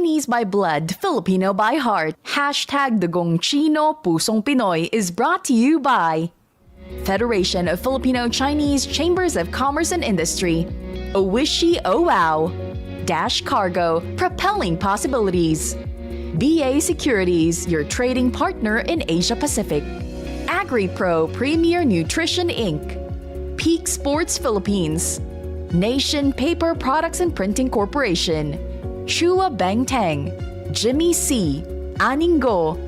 Chinese by blood, Filipino by heart. Hashtag Dugong Chino, Pusong Pinoy is brought to you by Federation of Filipino-Chinese Chambers of Commerce and Industry, Owishi Oh Wow, Dash Cargo, propelling possibilities, BA Securities, your trading partner in Asia Pacific, AgriPro Premier Nutrition Inc., Peak Sports Philippines, Nation Paper Products and Printing Corporation, Chua Bang Tang, Jimmy C, Aningo.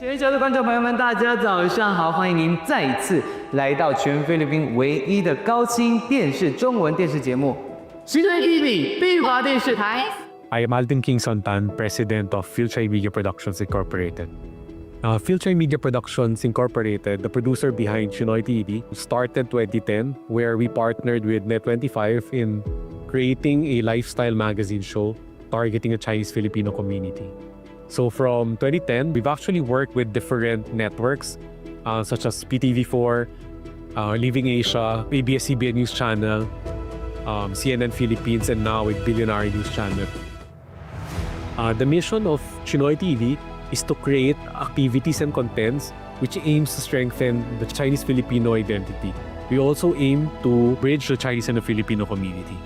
全球的观众朋友们，大家早上好！欢迎您再一次来到全菲律宾唯一的高清电视中文电视节目CHiNOY TV 碧华电视台。I am Alden King Santan, President of Filipino Media Productions Incorporated. Filipino Media Productions Incorporated, the producer behind CHiNOY TV, started 2010 where we partnered with Net25 in creating a lifestyle magazine show targeting the Chinese Filipino community. So from 2010, we've actually worked with different networks such as PTV4, Living Asia, ABS-CBN News Channel, CNN Philippines, and now with Bilyonaryo News Channel. The mission of CHiNOY TV is to create activities and contents which aims to strengthen the Chinese Filipino identity. We also aim to bridge the Chinese and the Filipino community.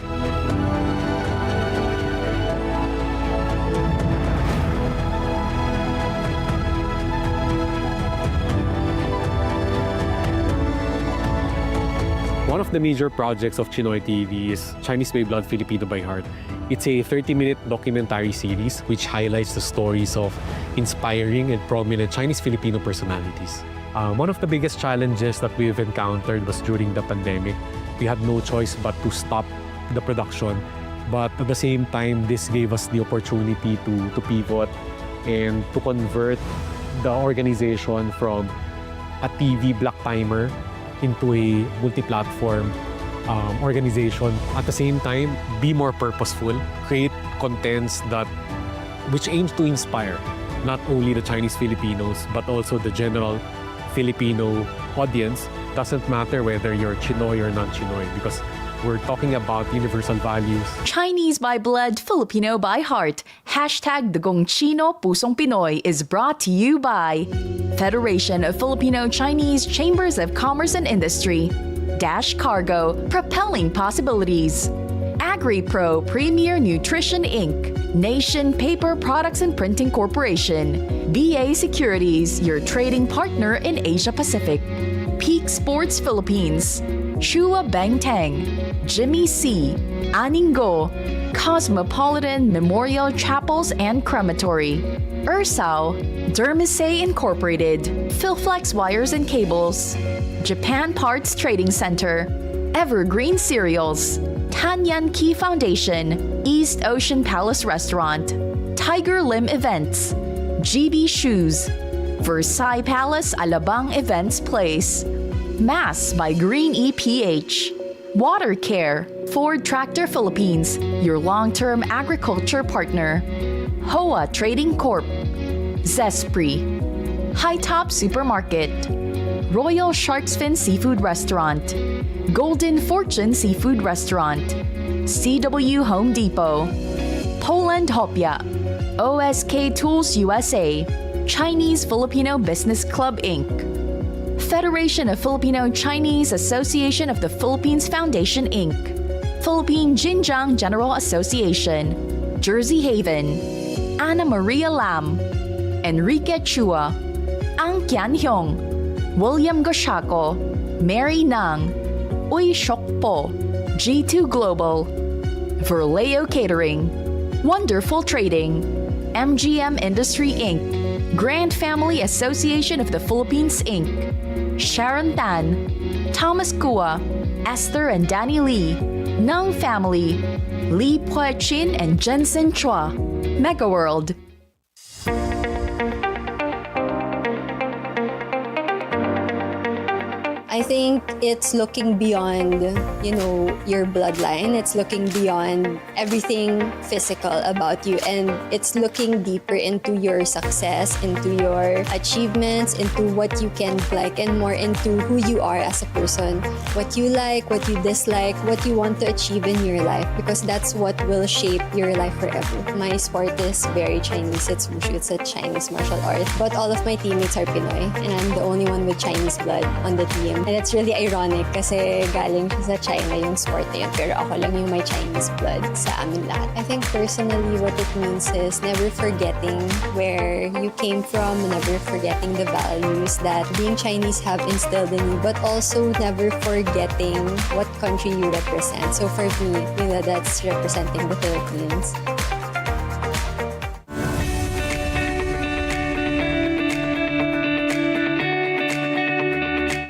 One of the major projects of CHiNOY TV is Chinese by Blood, Filipino by Heart. It's a 30-minute documentary series which highlights the stories of inspiring and prominent Chinese Filipino personalities. One of the biggest challenges that we've encountered was during the pandemic. We had no choice but to stop the production. But at the same time, this gave us the opportunity to pivot and to convert the organization from a TV black timer into a multi-platform organization. At the same time, be more purposeful, create contents which aims to inspire not only the Chinese Filipinos but also the general Filipino audience. Doesn't matter whether you're Chinoy or non-Chinoy because we're talking about universal values. Chinese by blood, Filipino by heart. Hashtag Dugong Chino, Pusong Pinoy is brought to you by Federation of Filipino-Chinese Chambers of Commerce and Industry, Dash Cargo, propelling possibilities, AgriPro Premier Nutrition Inc., Nation Paper Products and Printing Corporation, BA Securities, your trading partner in Asia Pacific, Peak Sports Philippines, Chua Bang Tang, Jimmy C, Aningo, Cosmopolitan Memorial Chapels and Crematory, Ursao, Dermisay Incorporated, Philflex Wires and Cables, Japan Parts Trading Center, Evergreen Cereals, Tanyan Key Foundation, East Ocean Palace Restaurant, Tiger Lim Events, GB Shoes, Versailles Palace Alabang Events Place, Mass by Green EPH, Water Care, Ford Tractor Philippines, your long-term agriculture partner, HOA Trading Corp, Zespri, High Top Supermarket, Royal Shark's Fin Seafood Restaurant, Golden Fortune Seafood Restaurant, CW Home Depot, Poland Hopia, OSK Tools USA, Chinese Filipino Business Club Inc., Federation of Filipino-Chinese Association of the Philippines Foundation Inc., Philippine Jinjiang General Association, Jersey Haven, Ana Maria Lam, Enrique Chua, Ang Kian Hyung, William Goshaco, Mary Nang, Uy Shokpo, G2 Global, Verleo Catering, Wonderful Trading, MGM Industry Inc., Grand Family Association of the Philippines Inc., Sharon Tan, Thomas Kua, Esther and Danny Lee, Nung Family, Lee Pue Chin and Jensen Chua, Mega World. I think it's looking beyond, your bloodline. It's looking beyond everything physical about you, and it's looking deeper into your success, into your achievements, into what you can like, and more into who you are as a person, what you like, what you dislike, what you want to achieve in your life, because that's what will shape your life forever. My sport is very Chinese. It's wushu. It's a Chinese martial art, but all of my teammates are Pinoy, and I'm the only one with Chinese blood on the team. And it's really ironic kasi galing siya sa China yung sport na yun, pero ako lang yung may Chinese blood sa amin lahat. I think personally what it means is never forgetting where you came from, never forgetting the values that being Chinese have instilled in you, but also never forgetting what country you represent. So for me, that's representing the Philippines.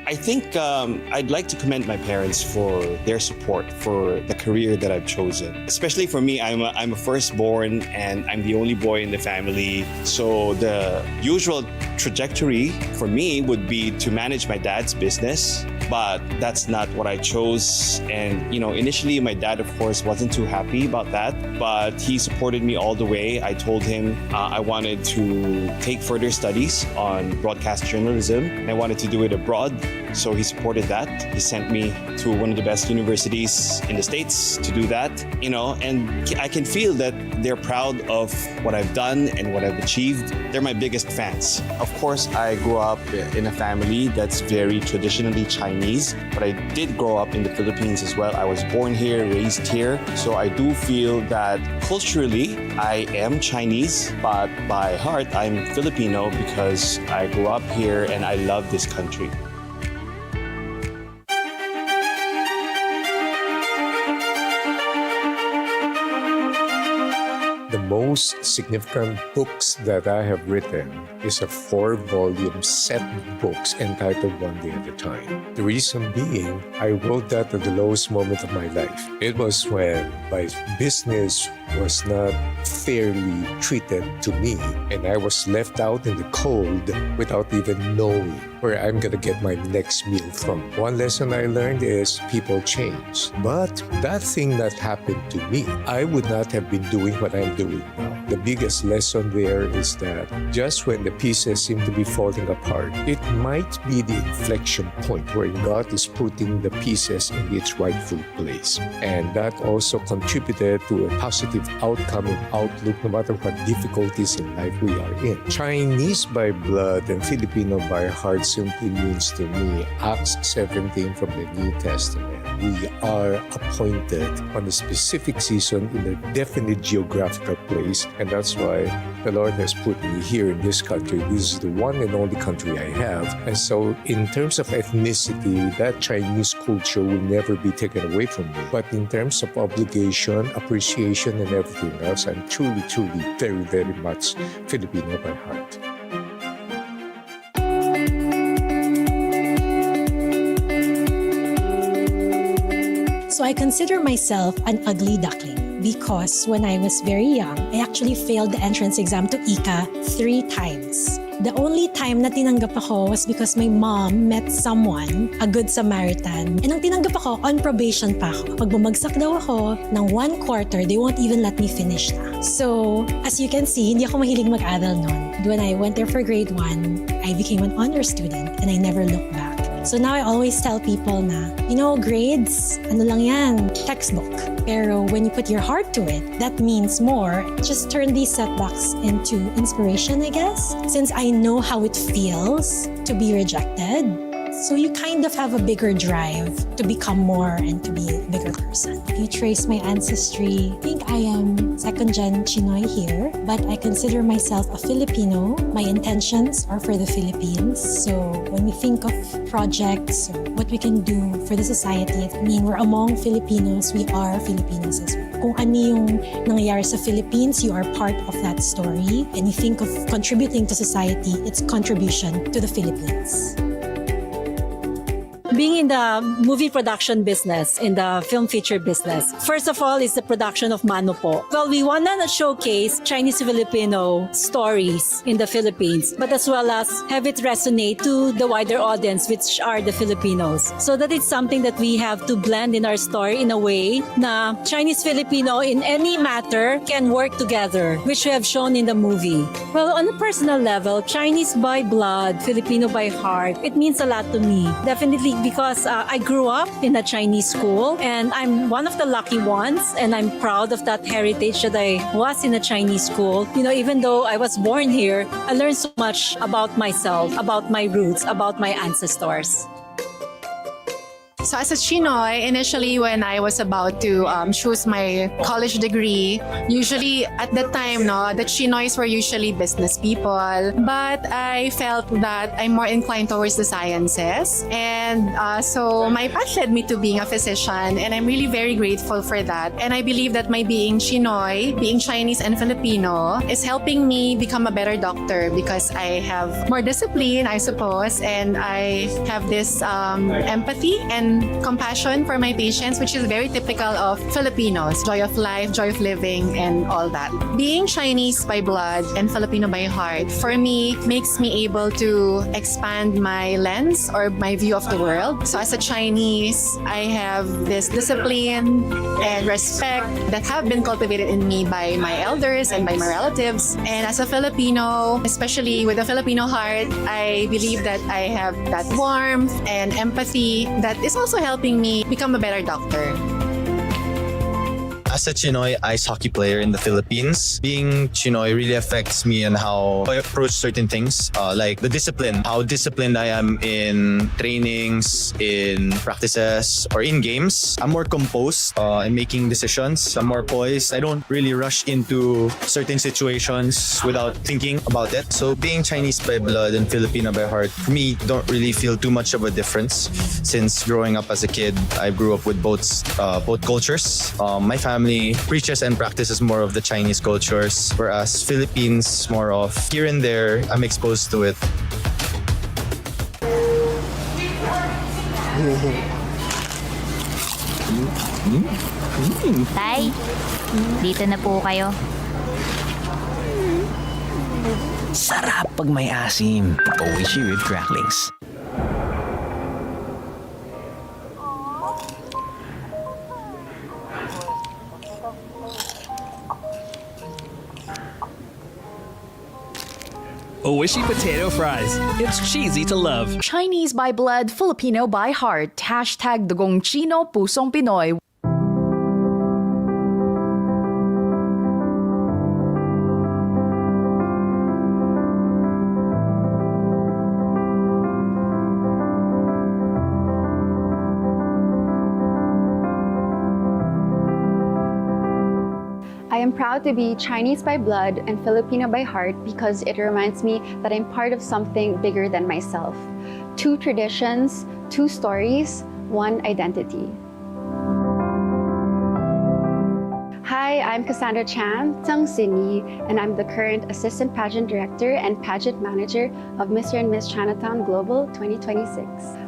I think I'd like to commend my parents for their support for the career that I've chosen. Especially for me, I'm a firstborn and I'm the only boy in the family. So the usual trajectory for me would be to manage my dad's business. But that's not what I chose. And, initially my dad, of course, wasn't too happy about that. But he supported me all the way. I told him I wanted to take further studies on broadcast journalism. And I wanted to do it abroad. So he supported that. He sent me to one of the best universities in the States to do that. And I can feel that they're proud of what I've done and what I've achieved. They're my biggest fans. Of course, I grew up in a family that's very traditionally Chinese, but I did grow up in the Philippines as well. I was born here, raised here. So I do feel that culturally, I am Chinese, but by heart, I'm Filipino because I grew up here and I love this country. The most significant books that I have written is a 4-volume set of books entitled One Day at a Time. The reason being, I wrote that at the lowest moment of my life. It was when my business was not fairly treated to me, and I was left out in the cold without even knowing where I'm gonna get my next meal from. One lesson I learned is people change. But that thing that happened to me, I would not have been doing what I'm doing now. The biggest lesson there is that just when the pieces seem to be falling apart, it might be the inflection point where God is putting the pieces in its rightful place. And that also contributed to a positive outcome and outlook no matter what difficulties in life we are in. Chinese by blood and Filipino by heart simply means to me Acts 17 from the New Testament. We are appointed on a specific season in a definite geographical place, and that's why the Lord has put me here in this country. This is the one and only country I have. And so in terms of ethnicity, that Chinese culture will never be taken away from me. But in terms of obligation, appreciation, and everything else, I'm truly, truly very, very much Filipino by heart. So I consider myself an ugly duckling because when I was very young, I actually failed the entrance exam to ICA 3 times. The only time na tinanggap ako was because my mom met someone, a good Samaritan. And nang tinanggap ako, on probation pa ako. Pag bumagsak daw ako ng 1 quarter, they won't even let me finish na. So, as you can see, hindi ako mahilig mag-aral noon. When I went there for grade 1, I became an honor student and I never looked back. So now I always tell people na, grades, ano lang yan, textbook. Pero when you put your heart to it, that means more. Just turn these setbacks into inspiration, I guess. Since I know how it feels to be rejected, so you kind of have a bigger drive to become more and to be a bigger person. If you trace my ancestry, I think I am second-gen CHiNOY here, but I consider myself a Filipino. My intentions are for the Philippines. So when we think of projects, or what we can do for the society, I mean, we're among Filipinos, we are Filipinos as well. Kung ano yung nangyayari sa Philippines, you are part of that story. And you think of contributing to society, it's contribution to the Philippines. Being in the movie production business, in the film feature business, first of all is the production of Mano po. Well, we want to showcase Chinese-Filipino stories in the Philippines, but as well as have it resonate to the wider audience, which are the Filipinos. So that it's something that we have to blend in our story in a way na Chinese-Filipino in any matter can work together, which we have shown in the movie. Well, on a personal level, Chinese by blood, Filipino by heart, it means a lot to me. Definitely because I grew up in a Chinese school and I'm one of the lucky ones, and I'm proud of that heritage that I was in a Chinese school. Even though I was born here, I learned so much about myself, about my roots, about my ancestors. So as a CHiNOY, initially when I was about to choose my college degree, usually at that time, the CHiNOYs were usually business people. But I felt that I'm more inclined towards the sciences. And so my path led me to being a physician, and I'm really very grateful for that. And I believe that my being CHiNOY, being Chinese and Filipino, is helping me become a better doctor because I have more discipline, I suppose, and I have this empathy and compassion for my patients, which is very typical of Filipinos. Joy of life, joy of living, and all that. Being Chinese by blood and Filipino by heart, for me, makes me able to expand my lens or my view of the world. So as a Chinese, I have this discipline and respect that have been cultivated in me by my elders and by my relatives. And as a Filipino, especially with a Filipino heart, I believe that I have that warmth and empathy that is also helping me become a better doctor. As a CHiNOY ice hockey player in the Philippines, being CHiNOY really affects me and how I approach certain things, like the discipline, how disciplined I am in trainings, in practices, or in games. I'm more composed in making decisions. I'm more poised. I don't really rush into certain situations without thinking about it. So being Chinese by blood and Filipino by heart, for me, don't really feel too much of a difference. Since growing up as a kid, I grew up with both cultures. My family preaches and practices more of the Chinese cultures, whereas Philippines more of here and there, I'm exposed to it. Tay, dito na po kayo. Sarap pag may asim. Oishi with cracklings. Oishi potato fries. It's cheesy to love. Chinese by blood, Filipino by heart. Hashtag Dugong Chino Pusong Pinoy. I am proud to be Chinese by blood and Filipino by heart because it reminds me that I'm part of something bigger than myself. 2 traditions, 2 stories, 1 identity. Hi, I'm Cassandra Chan, and I'm the current Assistant Pageant Director and Pageant Manager of Mr. and Miss Chinatown Global 2026.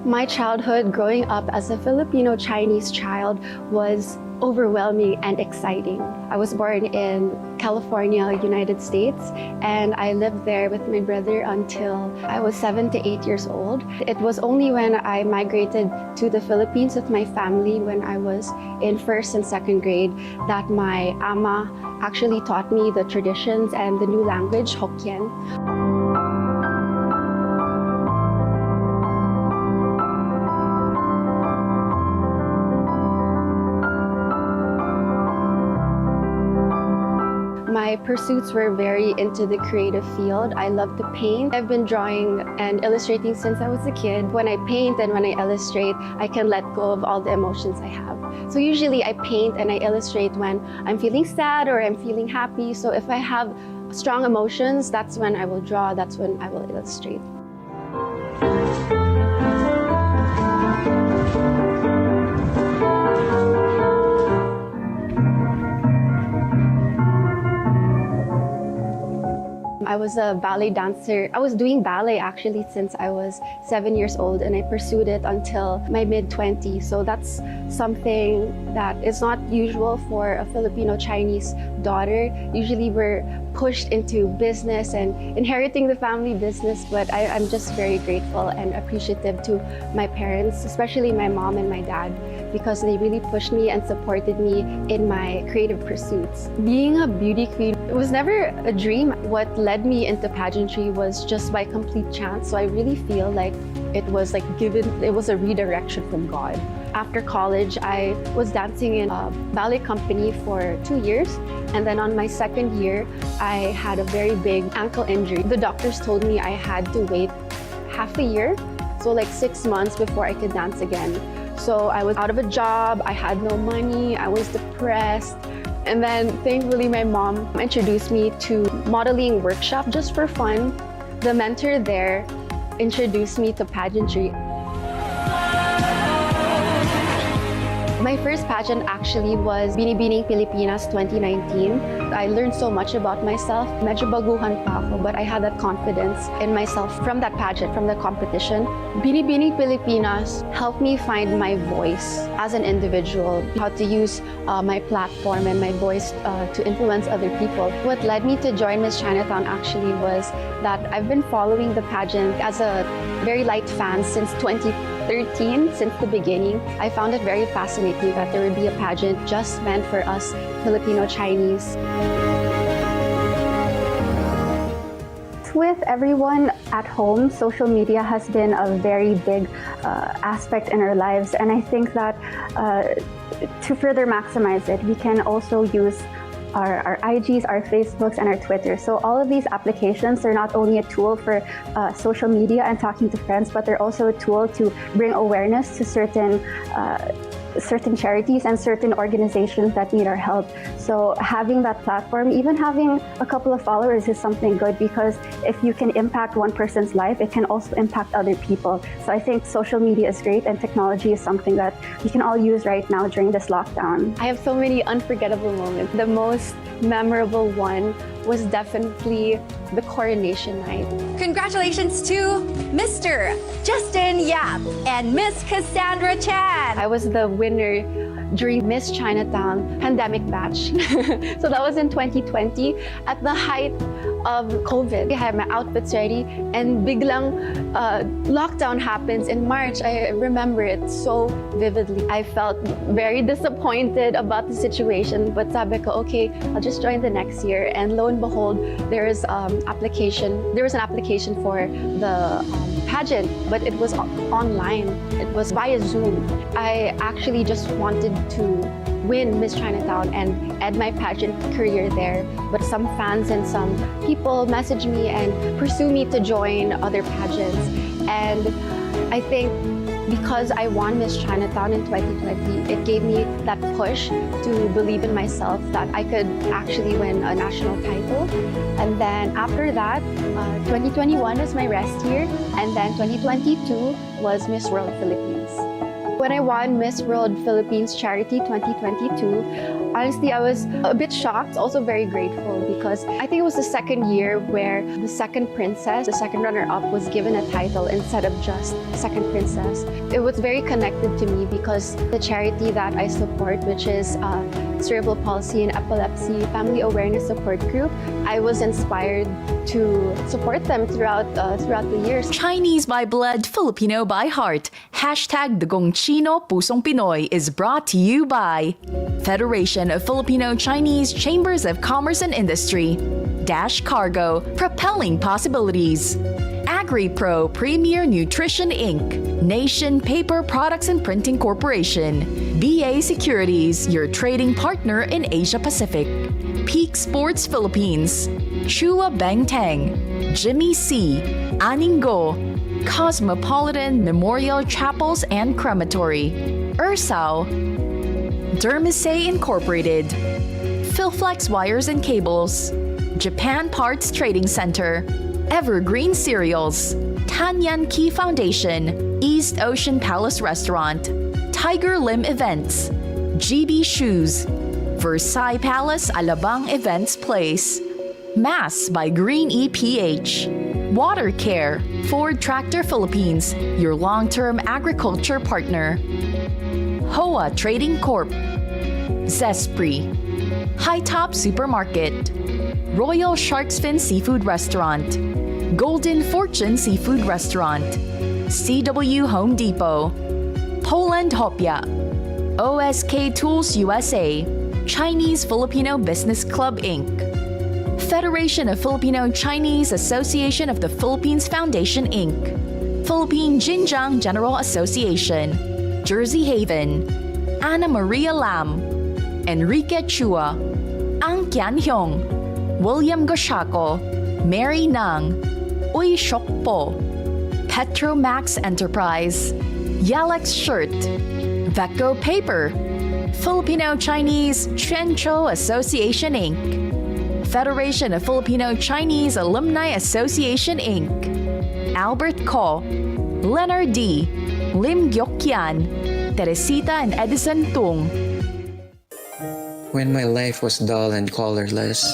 My childhood growing up as a Filipino-Chinese child was overwhelming and exciting. I was born in California, United States, and I lived there with my brother until I was 7 to 8 years old. It was only when I migrated to the Philippines with my family when I was in 1st and 2nd grade that my ama actually taught me the traditions and the new language, Hokkien. My pursuits were very into the creative field. I love to paint. I've been drawing and illustrating since I was a kid. When I paint and when I illustrate, I can let go of all the emotions I have. So usually I paint and I illustrate when I'm feeling sad or I'm feeling happy. So if I have strong emotions, that's when I will draw, that's when I will illustrate. I was a ballet dancer. I was doing ballet actually since I was 7 years old, and I pursued it until my mid-20s. So that's something that is not usual for a Filipino-Chinese daughter. Usually we're pushed into business and inheriting the family business, but I'm just very grateful and appreciative to my parents, especially my mom and my dad, because they really pushed me and supported me in my creative pursuits. Being a beauty queen, it was never a dream. What led me into pageantry was just by complete chance. So I really feel like it was a redirection from God. After college, I was dancing in a ballet company for 2 years. And then on my second year, I had a very big ankle injury. The doctors told me I had to wait half a year, so like 6 months before I could dance again. So I was out of a job, I had no money, I was depressed. And then thankfully my mom introduced me to modeling workshop just for fun. The mentor there introduced me to pageantry. My first pageant actually was Binibining Pilipinas 2019. I learned so much about myself. Medyo baguhan pa ako, but I had that confidence in myself from that pageant, from the competition. Binibining Pilipinas helped me find my voice as an individual, how to use my platform and my voice to influence other people. What led me to join Miss Chinatown actually was that I've been following the pageant as a very light fan since 2013, since the beginning. I found it very fascinating that there would be a pageant just meant for us Filipino-Chinese. With everyone at home, social media has been a very big aspect in our lives, and I think that to further maximize it, we can also use our IGs, our Facebooks, and our Twitter. So all of these applications are not only a tool for social media and talking to friends, but they're also a tool to bring awareness to certain charities and certain organizations that need our help. So having that platform, even having a couple of followers, is something good, because if you can impact one person's life, it can also impact other people. So I think social media is great, and technology is something that we can all use right now during this lockdown. I have so many unforgettable moments. The most memorable one was definitely the coronation night. Congratulations to Mr. Justin Yap and Miss Cassandra Chan. I was the winner during Miss Chinatown pandemic batch. So that was in 2020 at the height of COVID. I had my outfits ready and biglang lockdown happens in March. I remember it so vividly. I felt very disappointed about the situation, but sabi ko, okay, I'll just join the next year. And lo and behold, there was an application for the pageant, but it was online. It was via Zoom. I actually just wanted to win Miss Chinatown and end my pageant career there. But some fans and some people messaged me and pursue me to join other pageants. And I think because I won Miss Chinatown in 2020, it gave me that push to believe in myself that I could actually win a national title. And then after that, 2021 was my rest year, and then 2022 was Miss World Philippines. When I won Miss World Philippines Charity 2022, honestly, I was a bit shocked, also very grateful, because I think it was the second year where the second princess, the second runner-up, was given a title instead of just second princess. It was very connected to me because the charity that I support, which is Cerebral Palsy and Epilepsy Family Awareness Support Group, I was inspired to support them throughout the years. Chinese by blood, Filipino by heart. Hashtag Dugong Chino Pusong Pinoy is brought to you by Federation of Filipino-Chinese Chambers of Commerce and Industry, Dash Cargo, Propelling Possibilities, AgriPro Premier Nutrition Inc., Nation Paper Products and Printing Corporation, BA Securities, your trading partner in Asia Pacific. Peak Sports Philippines, Chua Bang Tang, Jimmy C, Aningo, Cosmopolitan Memorial Chapels and Crematory, Ursao, Dermisay Incorporated, Philflex Wires and Cables, Japan Parts Trading Center, Evergreen Cereals, Tanyan Key Foundation, East Ocean Palace Restaurant, Tiger Lim Events, GB Shoes, Versailles Palace Alabang Events Place, Mass by Green EPH, Water Care, Ford Tractor Philippines, your long-term agriculture partner, HOA Trading Corp, Zespri, High Top Supermarket, Royal Shark's Fin Seafood Restaurant, Golden Fortune Seafood Restaurant, CW Home Depot, Poland Hopia, OSK Tools USA, Chinese Filipino Business Club Inc., Federation of Filipino-Chinese Association of the Philippines Foundation Inc., Philippine Jinjiang General Association, Jersey Haven, Ana Maria Lam, Enrique Chua, Ang Kian Hyong, William Goshako, Mary Nang, Uy Shokpo, Petromax Enterprise, Yalex Shirt, Vecco Paper, Filipino-Chinese Chuancho Association Inc., Federation of Filipino-Chinese Alumni Association Inc., Albert Ko, Leonard D., Lim Gyokyan, Teresita and Edison Tung. When my life was dull and colorless,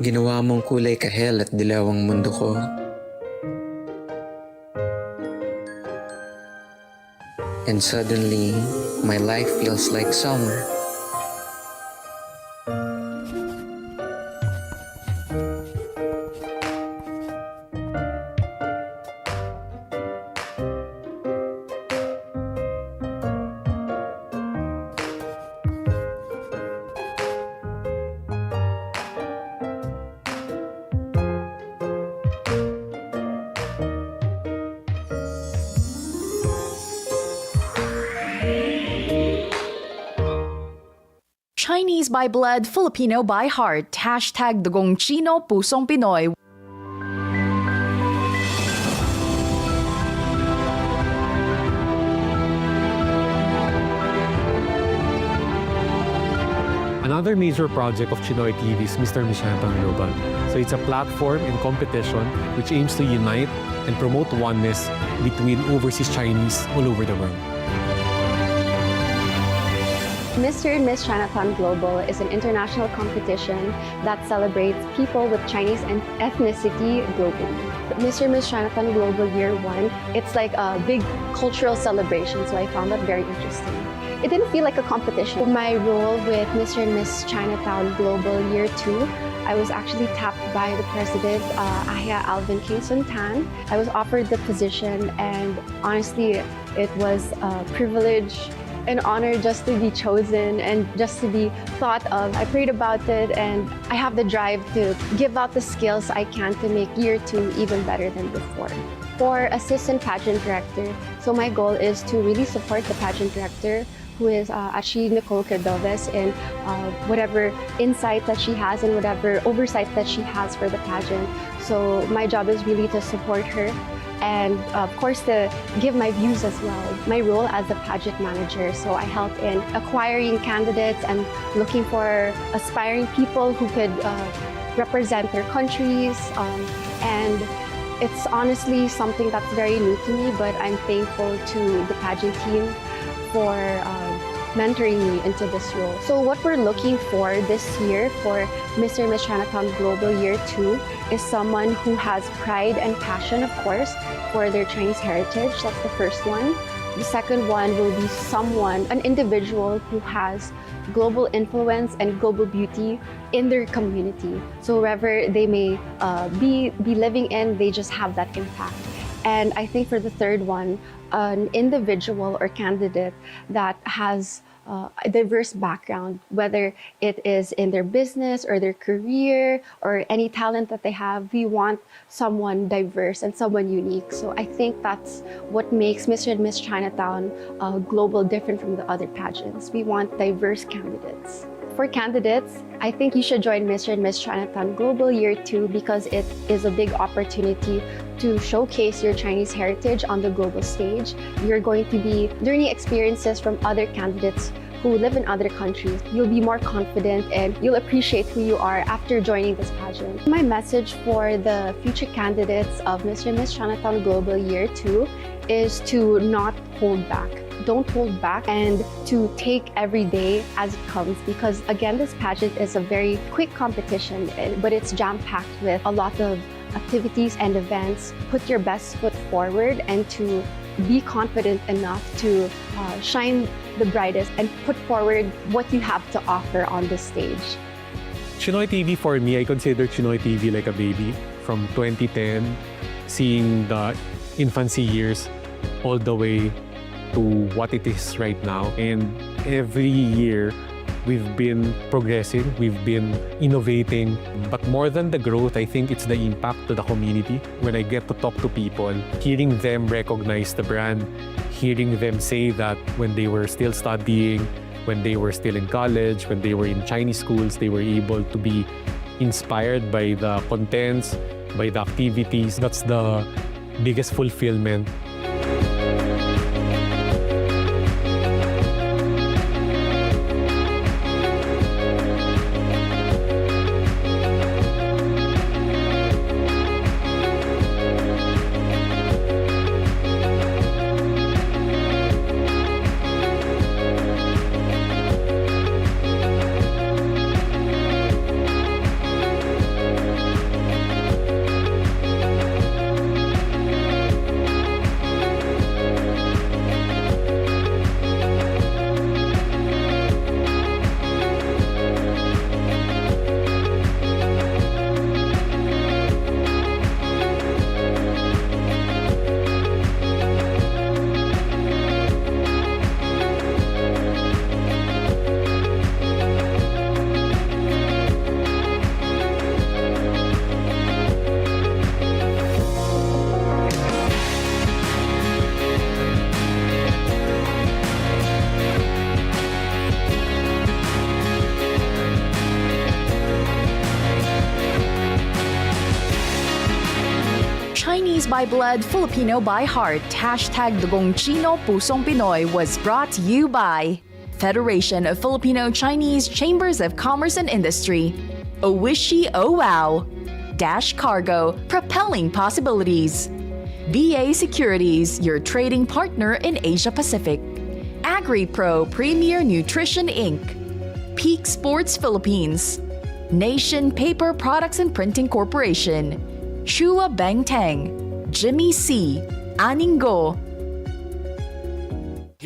ginawa mong kulay kahel at dilaw ang mundo ko. And suddenly, my life feels like summer. Chinese by blood, Filipino by heart. Hashtag Dugong Chino Pusong Pinoy. Another major project of CHiNOY TV is Mr. and Miss Chinatown Global. So it's a platform and competition which aims to unite and promote oneness between overseas Chinese all over the world. Mr. and Miss Chinatown Global is an international competition that celebrates people with Chinese ethnicity globally. Mr. and Miss Chinatown Global Year 1, it's like a big cultural celebration, so I found that very interesting. It didn't feel like a competition. My role with Mr. and Miss Chinatown Global Year 2, I was actually tapped by the president, Ahia Alvin Kingston Tan. I was offered the position, and honestly, it was a privilege, an honor just to be chosen and just to be thought of. I prayed about it, and I have the drive to give out the skills I can to make Year 2 even better than before. For Assistant Pageant Director, so my goal is to really support the Pageant Director, who is Ashi Nicole Cordoves, in whatever insight that she has and whatever oversight that she has for the pageant. So my job is really to support her, and of course to give my views as well. My role as the pageant manager, so I help in acquiring candidates and looking for aspiring people who could represent their countries, and it's honestly something that's very new to me, but I'm thankful to the pageant team for mentoring me into this role. So what we're looking for this year for Mr. and Miss Chinatown Global Year 2 is someone who has pride and passion, of course, for their Chinese heritage. That's the first one. The second one will be someone, an individual who has global influence and global beauty in their community. So wherever they may be living in, they just have that impact. And I think for the third one, an individual or candidate that has a diverse background, whether it is in their business or their career or any talent that they have. We want someone diverse and someone unique. So I think that's what makes Mr. and Miss Chinatown Global different from the other pageants. We want diverse candidates. For candidates, I think you should join Mr. and Miss Chinatown Global Year 2 because it is a big opportunity to showcase your Chinese heritage on the global stage. You're going to be learning experiences from other candidates who live in other countries. You'll be more confident and you'll appreciate who you are after joining this pageant. My message for the future candidates of Mr. and Miss Chinatown Global Year 2 is to not hold back. Don't hold back and to take every day as it comes, because again, this pageant is a very quick competition, but it's jam-packed with a lot of activities and events. Put your best foot forward and to be confident enough to shine the brightest and put forward what you have to offer on the stage. CHiNOY TV, for me, I consider CHiNOY TV like a baby. From 2010, seeing the infancy years all the way to what it is right now. And every year, we've been progressing, we've been innovating. But more than the growth, I think it's the impact to the community. When I get to talk to people, hearing them recognize the brand, hearing them say that when they were still studying, when they were still in college, when they were in Chinese schools, they were able to be inspired by the contents, by the activities. That's the biggest fulfillment. Chinese by blood, Filipino by heart. Hashtag Dugong Chino Pusong Pinoy was brought to you by Federation of Filipino-Chinese Chambers of Commerce and Industry. Owishi Oh Wow. Dash Cargo, propelling possibilities. BA Securities, your trading partner in Asia Pacific. AgriPro Premier Nutrition Inc. Peak Sports Philippines. Nation Paper Products and Printing Corporation. Shua Bangtang, Jimmy C, Aningo,